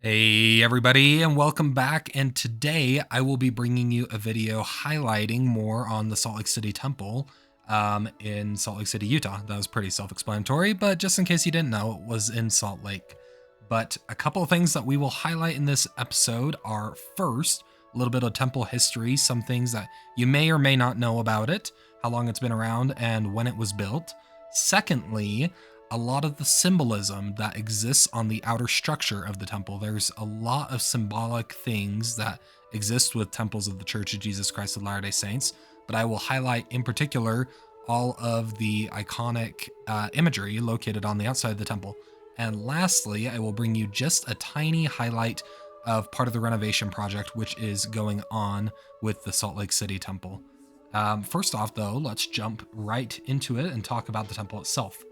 Hey everybody, and welcome back. And today I will be bringing you a video highlighting more on the Salt Lake City Temple in Salt Lake City, Utah. That was pretty self-explanatory, but just in case you didn't know, it was in Salt Lake. But a couple of things that we will highlight in this episode are, first, a little bit of temple history, some things that you may or may not know about it, how long it's been around, and when it was built. Secondly, a lot of the symbolism that exists on the outer structure of the temple. There's a lot of symbolic things that exist with temples of the Church of Jesus Christ of Latter-day Saints, but I will highlight in particular all of the iconic imagery located on the outside of the temple. And lastly, I will bring you just a tiny highlight of part of the renovation project which is going on with the Salt Lake City Temple. First off, though, let's jump right into it and talk about the temple itself.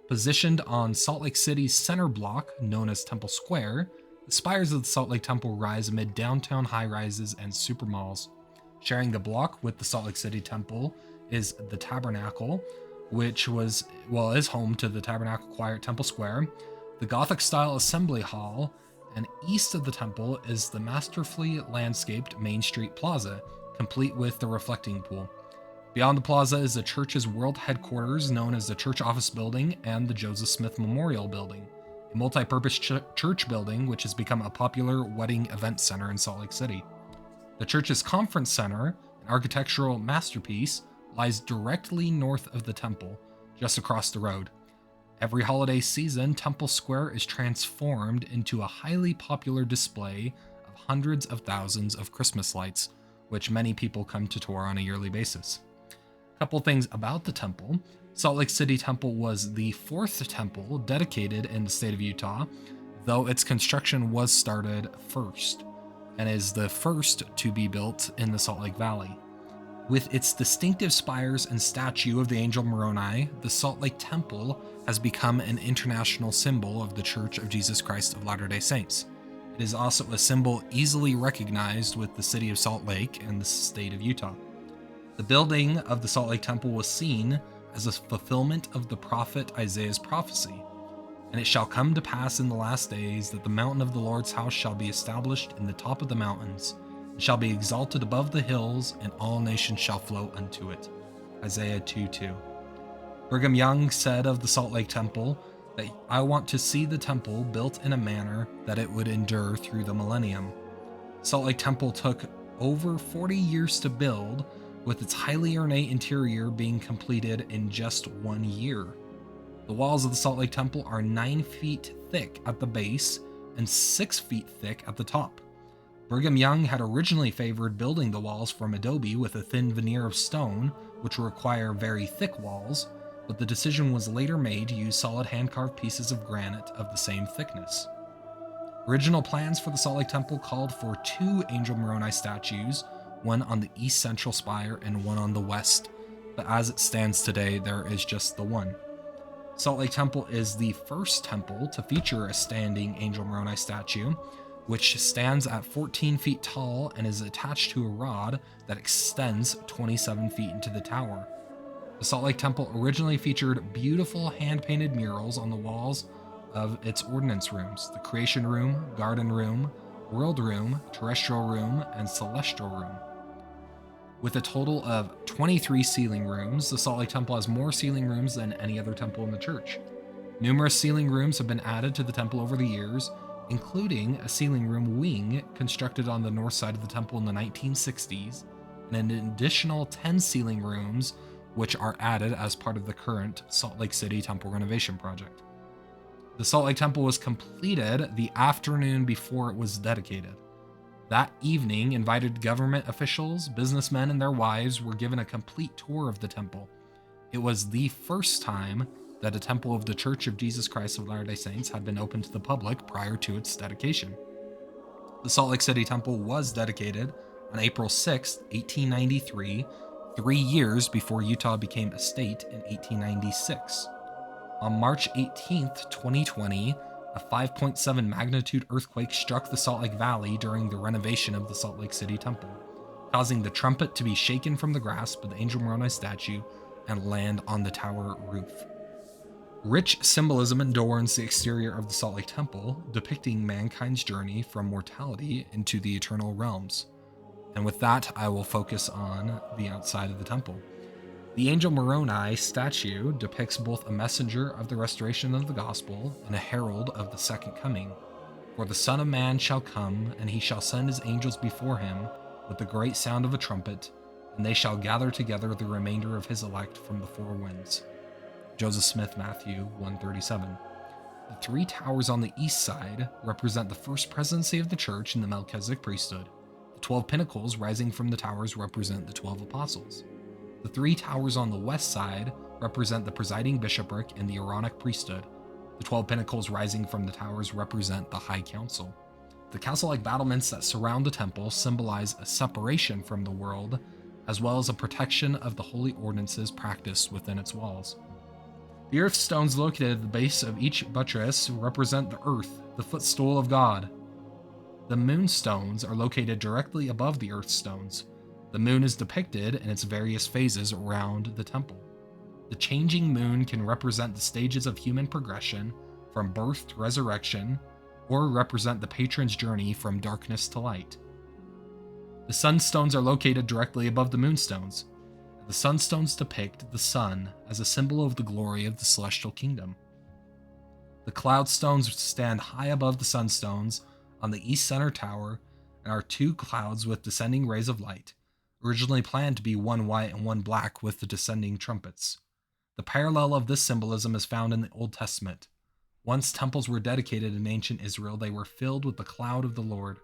Positioned on Salt Lake City's center block, known as Temple Square, the spires of the Salt Lake Temple rise amid downtown high-rises and supermalls. Sharing the block with the Salt Lake City Temple is the Tabernacle, which is home to the Tabernacle Choir at Temple Square, the Gothic-style Assembly Hall, and east of the temple is the masterfully landscaped Main Street Plaza, complete with the reflecting pool. Beyond the plaza is the church's world headquarters, known as the Church Office Building and the Joseph Smith Memorial Building, a multi-purpose church building which has become a popular wedding event center in Salt Lake City. The church's conference center, an architectural masterpiece, lies directly north of the temple, just across the road. Every holiday season, Temple Square is transformed into a highly popular display of hundreds of thousands of Christmas lights, which many people come to tour on a yearly basis. Couple things about the temple. Salt Lake City Temple was the fourth temple dedicated in the state of Utah, though its construction was started first, and is the first to be built in the Salt Lake Valley. With its distinctive spires and statue of the angel Moroni, the Salt Lake Temple has become an international symbol of the Church of Jesus Christ of Latter-day Saints. It is also a symbol easily recognized with the city of Salt Lake and the state of Utah. The building of the Salt Lake Temple was seen as a fulfillment of the prophet Isaiah's prophecy. And it shall come to pass in the last days that the mountain of the Lord's house shall be established in the top of the mountains, and shall be exalted above the hills, and all nations shall flow unto it. Isaiah 2:2. Brigham Young said of the Salt Lake Temple that I want to see the temple built in a manner that it would endure through the millennium. Salt Lake Temple took over 40 years to build, with its highly ornate interior being completed in just 1 year. The walls of the Salt Lake Temple are 9 feet thick at the base and 6 feet thick at the top. Brigham Young had originally favored building the walls from adobe with a thin veneer of stone, which require very thick walls, but the decision was later made to use solid hand-carved pieces of granite of the same thickness. Original plans for the Salt Lake Temple called for 2 Angel Moroni statues, one on the east central spire and one on the west, but as it stands today, there is just the one. Salt Lake Temple is the first temple to feature a standing Angel Moroni statue, which stands at 14 feet tall and is attached to a rod that extends 27 feet into the tower. The Salt Lake Temple originally featured beautiful hand-painted murals on the walls of its ordinance rooms, the Creation Room, Garden Room, World Room, Terrestrial Room, and Celestial Room. With a total of 23 ceiling rooms, the Salt Lake Temple has more ceiling rooms than any other temple in the church. Numerous ceiling rooms have been added to the temple over the years, including a ceiling room wing constructed on the north side of the temple in the 1960s, and an additional 10 ceiling rooms which are added as part of the current Salt Lake City Temple renovation project. The Salt Lake Temple was completed the afternoon before it was dedicated. That evening, invited government officials, businessmen, and their wives were given a complete tour of the temple. It was the first time that a temple of the Church of Jesus Christ of Latter-day Saints had been opened to the public prior to its dedication. The Salt Lake City Temple was dedicated on April 6, 1893, 3 years before Utah became a state in 1896. On March 18, 2020, a 5.7 magnitude earthquake struck the Salt Lake Valley during the renovation of the Salt Lake City Temple, causing the trumpet to be shaken from the grasp of the Angel Moroni statue and land on the tower roof. Rich symbolism adorns the exterior of the Salt Lake Temple, depicting mankind's journey from mortality into the eternal realms. And with that, I will focus on the outside of the temple. The angel Moroni statue depicts both a messenger of the restoration of the gospel and a herald of the second coming. For the Son of Man shall come, and he shall send his angels before him with the great sound of a trumpet, and they shall gather together the remainder of his elect from the four winds. Joseph Smith, Matthew 1:37. The three towers on the east side represent the first presidency of the church in the Melchizedek priesthood. The 12 pinnacles rising from the towers represent the 12 apostles. The three towers on the west side represent the presiding bishopric and the Aaronic priesthood. The 12 pinnacles rising from the towers represent the High Council. The castle-like battlements that surround the temple symbolize a separation from the world, as well as a protection of the holy ordinances practiced within its walls. The earth stones located at the base of each buttress represent the earth, the footstool of God. The moon stones are located directly above the earth stones. The moon is depicted in its various phases around the temple. The changing moon can represent the stages of human progression from birth to resurrection, or represent the patron's journey from darkness to light. The sunstones are located directly above the moonstones. The sunstones depict the sun as a symbol of the glory of the celestial kingdom. The cloud stones stand high above the sunstones on the east center tower and are two clouds with descending rays of light, originally planned to be one white and one black with the descending trumpets. The parallel of this symbolism is found in the Old Testament. Once temples were dedicated in ancient Israel, they were filled with the cloud of the Lord.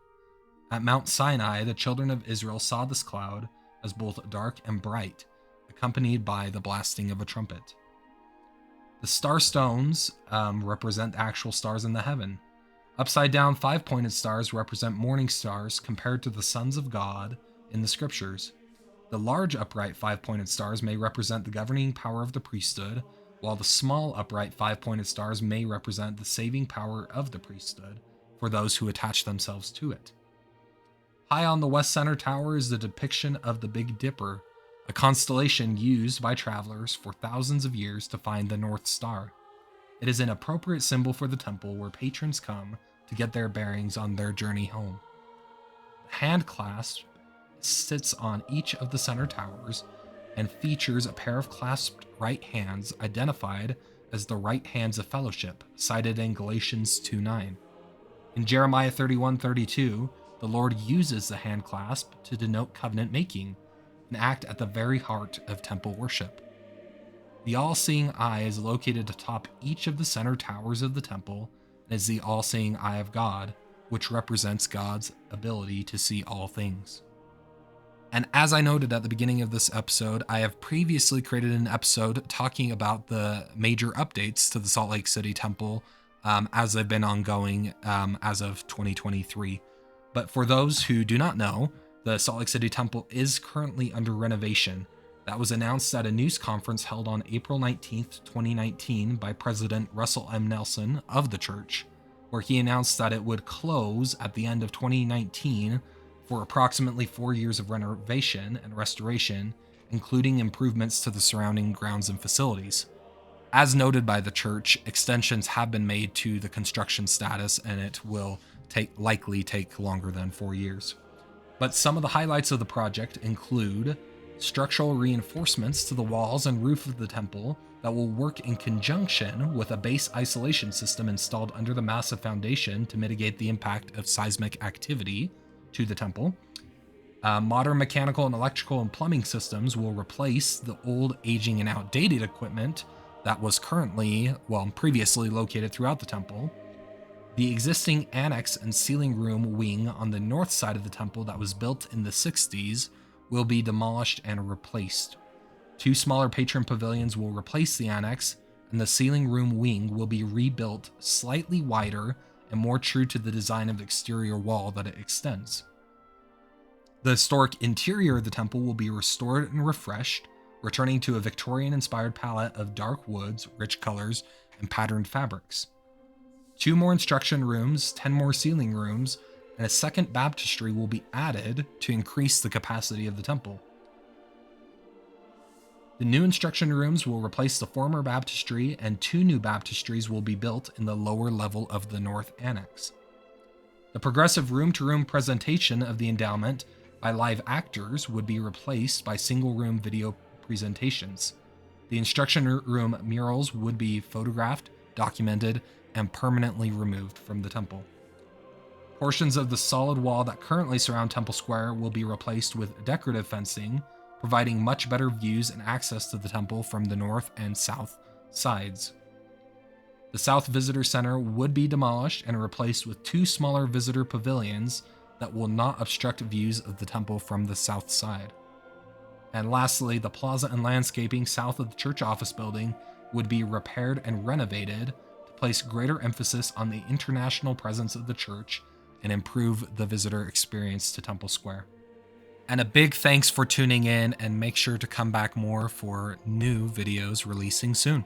At Mount Sinai, the children of Israel saw this cloud as both dark and bright, accompanied by the blasting of a trumpet. The star stones represent actual stars in the heaven. Upside down 5-pointed stars represent morning stars compared to the sons of God in the scriptures. The large upright 5-pointed stars may represent the governing power of the priesthood, while the small upright 5-pointed stars may represent the saving power of the priesthood for those who attach themselves to it. High on the west center tower is the depiction of the Big Dipper, a constellation used by travelers for thousands of years to find the North Star. It is an appropriate symbol for the temple where patrons come to get their bearings on their journey home. The hand clasp sits on each of the center towers and features a pair of clasped right hands identified as the right hands of fellowship, cited in Galatians 2:9. In Jeremiah 31:32, the Lord uses the hand clasp to denote covenant making, an act at the very heart of temple worship. The all-seeing eye is located atop each of the center towers of the temple and is the all-seeing eye of God, which represents God's ability to see all things. And as I noted at the beginning of this episode, I have previously created an episode talking about the major updates to the Salt Lake City Temple as they've been ongoing as of 2023. But for those who do not know, the Salt Lake City Temple is currently under renovation. That was announced at a news conference held on April 19th, 2019 by President Russell M. Nelson of the church, where he announced that it would close at the end of 2019 for approximately 4 years of renovation and restoration, including improvements to the surrounding grounds and facilities. As noted by the church, extensions have been made to the construction status, and it will likely take longer than 4 years. But some of the highlights of the project include structural reinforcements to the walls and roof of the temple that will work in conjunction with a base isolation system installed under the massive foundation to mitigate the impact of seismic activity to the temple. Modern mechanical and electrical and plumbing systems will replace the old, aging, and outdated equipment that was previously located throughout the temple. The existing annex and sealing room wing on the north side of the temple that was built in the 60s will be demolished and replaced. 2 smaller patron pavilions will replace the annex, and the sealing room wing will be rebuilt slightly wider and more true to the design of the exterior wall that it extends. The historic interior of the temple will be restored and refreshed, returning to a Victorian-inspired palette of dark woods, rich colors, and patterned fabrics. 2 more instruction rooms, 10 more sealing rooms, and a second baptistry will be added to increase the capacity of the temple. The new instruction rooms will replace the former baptistry, and 2 new baptistries will be built in the lower level of the north annex. The progressive room-to-room presentation of the endowment by live actors would be replaced by single-room video presentations. The instruction room murals would be photographed, documented, and permanently removed from the temple. Portions of the solid wall that currently surround Temple Square will be replaced with decorative fencing, providing much better views and access to the temple from the north and south sides. The South Visitor Center would be demolished and replaced with 2 smaller visitor pavilions that will not obstruct views of the temple from the south side. And lastly, the plaza and landscaping south of the church office building would be repaired and renovated to place greater emphasis on the international presence of the church and improve the visitor experience to Temple Square. And a big thanks for tuning in, and make sure to come back more for new videos releasing soon.